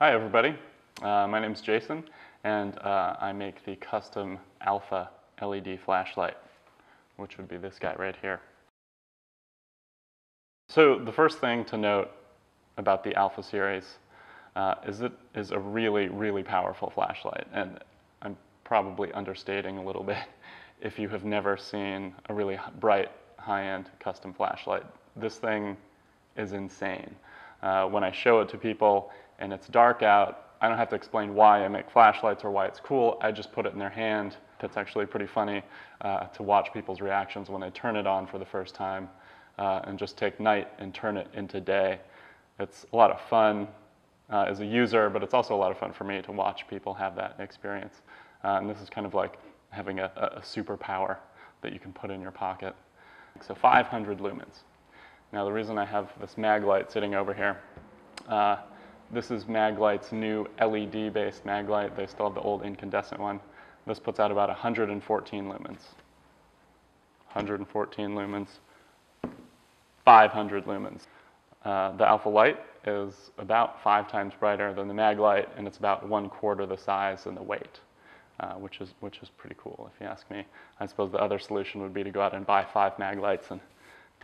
Hi everybody, my name is Jason and I make the custom Alpha LED flashlight, which would be this guy right here. So the first thing to note about the Alpha series is it is a really powerful flashlight, and I'm probably understating a little bit if you have never seen a really bright high-end custom flashlight. This thing is insane. When I show it to people and it's dark out, I don't have to explain why I make flashlights or why it's cool. I just put it in their hand. It's actually pretty funny to watch people's reactions when they turn it on for the first time and just take night and turn it into day. It's a lot of fun as a user, but it's also a lot of fun for me to watch people have that experience. And this is kind of like having a superpower that you can put in your pocket. So 500 lumens. Now the reason I have this Maglite sitting over here, this is Maglite's new LED-based Maglite. They still have the old incandescent one. This puts out about 114 lumens. 114 lumens, 500 lumens. The Alpha Light is about 5 times brighter than the Maglite, and it's about 1/4 the size and the weight, which is pretty cool if you ask me. I suppose the other solution would be to go out and buy 5 Maglites and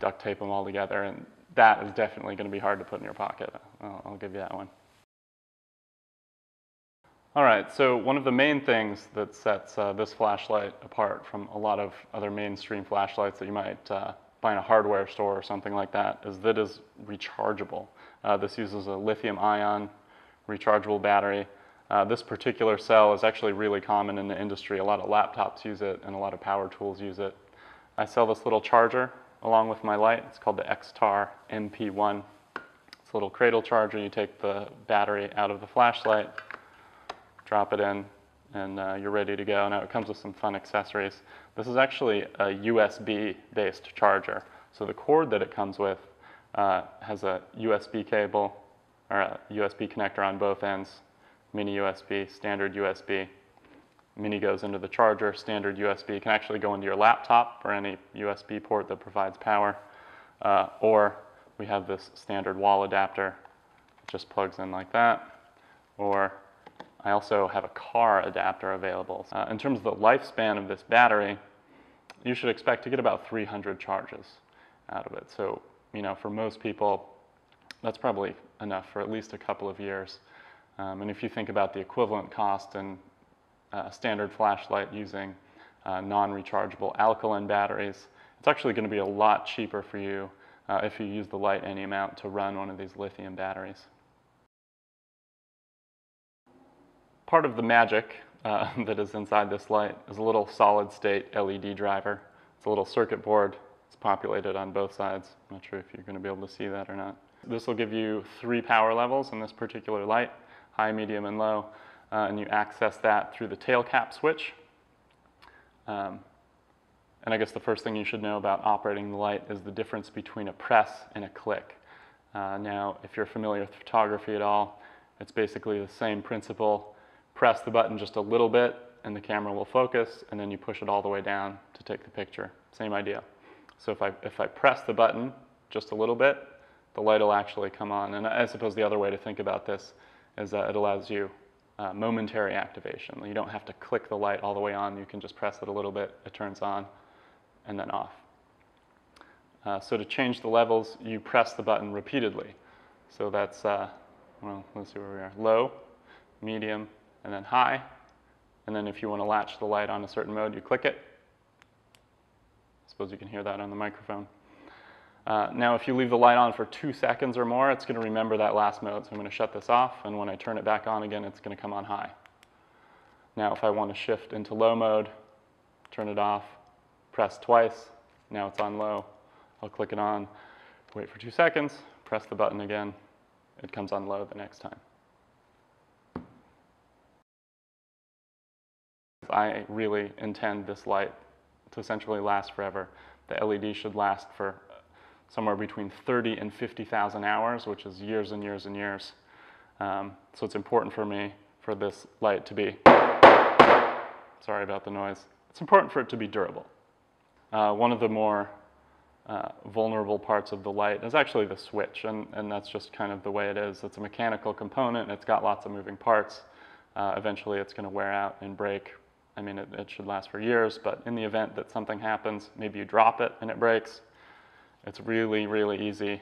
duct tape them all together, and that is definitely going to be hard to put in your pocket. I'll give you that one. All right, so one of the main things that sets this flashlight apart from a lot of other mainstream flashlights that you might buy in a hardware store or something like that is that it is rechargeable. This uses a lithium-ion rechargeable battery. This particular cell is actually really common in the industry. A lot of laptops use it and a lot of power tools use it. I sell this little charger along with my light. It's called the XTAR MP1. It's a little cradle charger. You take the battery out of the flashlight, drop it in, and you're ready to go. Now it comes with some fun accessories. This is actually a USB-based charger. So the cord that it comes with has a USB cable, or a USB connector on both ends, mini USB, standard USB. Mini goes into the charger, standard USB can actually go into your laptop or any USB port that provides power. Or we have this standard wall adapter. It just plugs in like that. Or I also have a car adapter available. In terms of the lifespan of this battery, you should expect to get about 300 charges out of it. So, you know, for most people, that's probably enough for at least a couple of years. And if you think about the equivalent cost in a standard flashlight using non-rechargeable alkaline batteries, it's actually going to be a lot cheaper for you if you use the light any amount to run one of these lithium batteries. Part of the magic that is inside this light is a little solid-state LED driver. It's a little circuit board. It's populated on both sides. I'm not sure if you're going to be able to see that or not. This will give you 3 power levels in this particular light, high, medium, and low. And you access that through the tail cap switch. And I guess the first thing you should know about operating the light is the difference between a press and a click. Now, if you're familiar with photography at all, it's basically the same principle. Press the button just a little bit and the camera will focus, and then you push it all the way down to take the picture. Same idea. So if I press the button just a little bit, the light will actually come on. And I suppose the other way to think about this is that it allows you momentary activation. You don't have to click the light all the way on. You can just press it a little bit, it turns on, and then off. So to change the levels, you press the button repeatedly. So that's, well, let's see where we are. Low, medium, and then high. And then if you want to latch the light on a certain mode, you click it. I suppose you can hear that on the microphone. Now, if you leave the light on for 2 seconds or more, it's going to remember that last mode. So I'm going to shut this off, and when I turn it back on again, it's going to come on high. Now, if I want to shift into low mode, turn it off, press twice. Now it's on low. I'll click it on, wait for 2 seconds, press the button again. It comes on low the next time. I really intend this light to essentially last forever. The LED should last for somewhere between 30 and 50,000 hours, which is years and years and years. So it's important for me for this light to be, sorry about the noise, it's important for it to be durable. One of the more vulnerable parts of the light is actually the switch, and that's just kind of the way it is. It's a mechanical component, and it's got lots of moving parts. Eventually it's going to wear out and break. I mean, it should last for years, but in the event that something happens, maybe you drop it and it breaks, it's really, really easy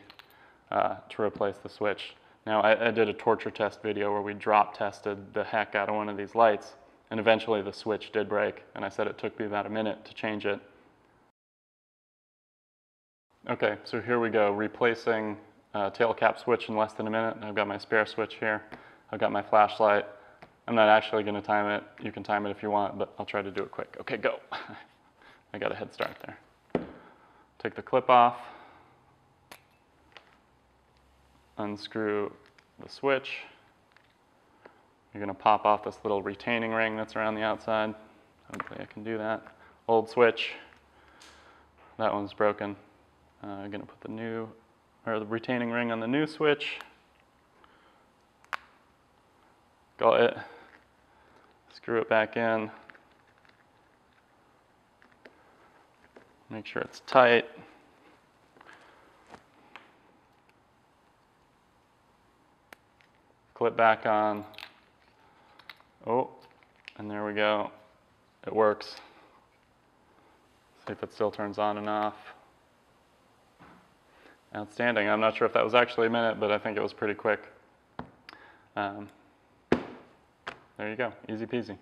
to replace the switch. Now, I did a torture test video where we drop tested the heck out of one of these lights, and eventually the switch did break, and I said it took me about a minute to change it. Okay, so here we go, replacing tail cap switch in less than a minute. I've got my spare switch here. I've got my flashlight. I'm not actually going to time it. You can time it if you want, but I'll try to do it quick. Okay, go. I got a head start there. Take the clip off. Unscrew the switch. You're going to pop off this little retaining ring that's around the outside. Hopefully I can do that. Old switch. That one's broken. I'm going to put the retaining ring on the new switch. Got it. Screw it back in. Make sure it's tight. Clip back on. Oh, and there we go. It works. See if it still turns on and off. Outstanding. I'm not sure if that was actually a minute, but I think it was pretty quick. There you go, easy peasy.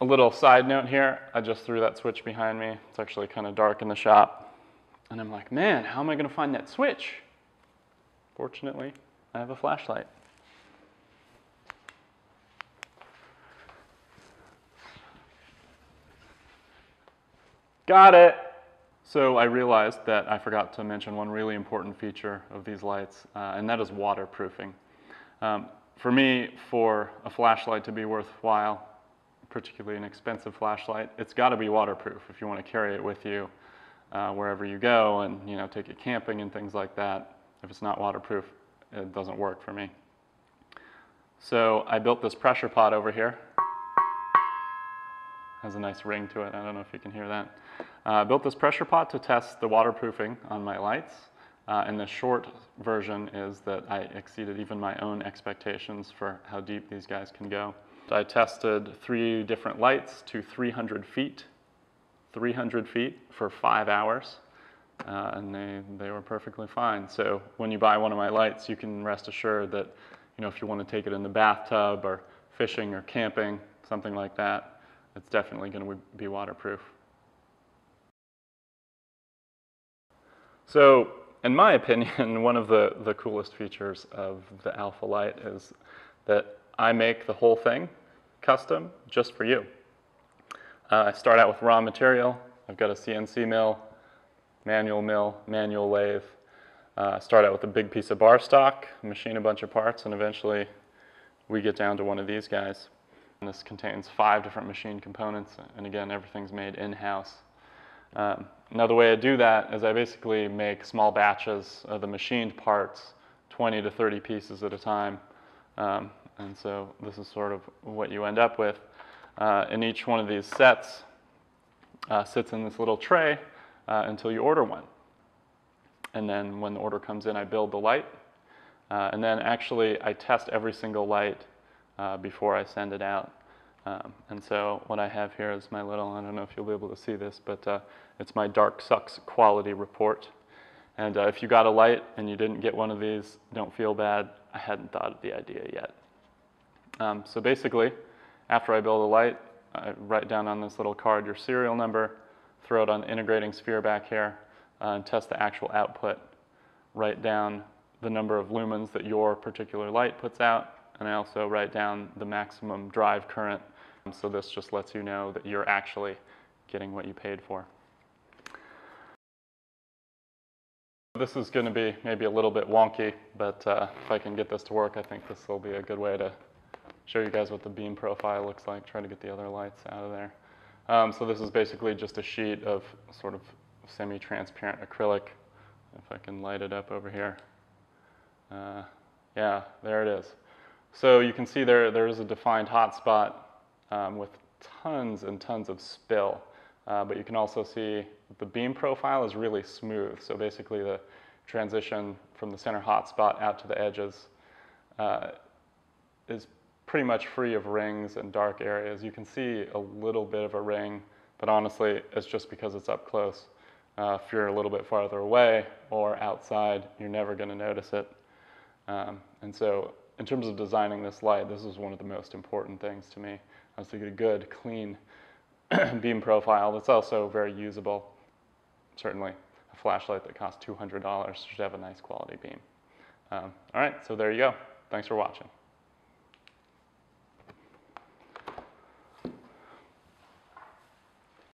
A little side note here, I just threw that switch behind me. It's actually kind of dark in the shop. And I'm like, man, how am I going to find that switch? Fortunately, I have a flashlight. Got it! So I realized that I forgot to mention one really important feature of these lights, and that is waterproofing. For me, for a flashlight to be worthwhile, particularly an expensive flashlight, it's got to be waterproof if you want to carry it with you wherever you go and take it camping and things like that. If it's not waterproof, it doesn't work for me. So I built this pressure pot over here. Has a nice ring to it. I don't know if you can hear that. I built this pressure pot to test the waterproofing on my lights. And the short version is that I exceeded even my own expectations for how deep these guys can go. I tested 3 different lights to 300 feet for 5 hours, and they were perfectly fine. So when you buy one of my lights, you can rest assured that if you want to take it in the bathtub or fishing or camping, something like that, it's definitely going to be waterproof. So, in my opinion, one of the coolest features of the Alpha Light is that I make the whole thing custom just for you. I start out with raw material. I've got a CNC mill, manual lathe. Start out with a big piece of bar stock, machine a bunch of parts, and eventually we get down to one of these guys. And this contains 5 different machine components, and again, everything's made in-house. Now the way I do that is I basically make small batches of the machined parts, 20 to 30 pieces at a time. And so this is sort of what you end up with. And each one of these sets sits in this little tray until you order one. And then when the order comes in, I build the light. And then actually I test every single light before I send it out. And so what I have here is my little, I don't know if you'll be able to see this, but it's my Dark Sucks quality report. And if you got a light and you didn't get one of these, don't feel bad. I hadn't thought of the idea yet. So basically, after I build a light, I write down on this little card your serial number, throw it on the integrating sphere back here, and test the actual output. Write down the number of lumens that your particular light puts out, and I also write down the maximum drive current. So this just lets you know that you're actually getting what you paid for. This is going to be maybe a little bit wonky, but if I can get this to work, I think this will be a good way to show you guys what the beam profile looks like, try to get the other lights out of there. So this is basically just a sheet of sort of semi-transparent acrylic. If I can light it up over here. Yeah, there it is. So you can see there is a defined hot spot with tons and tons of spill. But you can also see the beam profile is really smooth. So basically the transition from the center hotspot out to the edges is pretty much free of rings and dark areas. You can see a little bit of a ring, but honestly, it's just because it's up close. If you're a little bit farther away or outside, you're never going to notice it. And so in terms of designing this light, this is one of the most important things to me. I was thinking a good, clean beam profile that's also very usable. Certainly a flashlight that costs $200 should have a nice quality beam. All right, so there you go. Thanks for watching.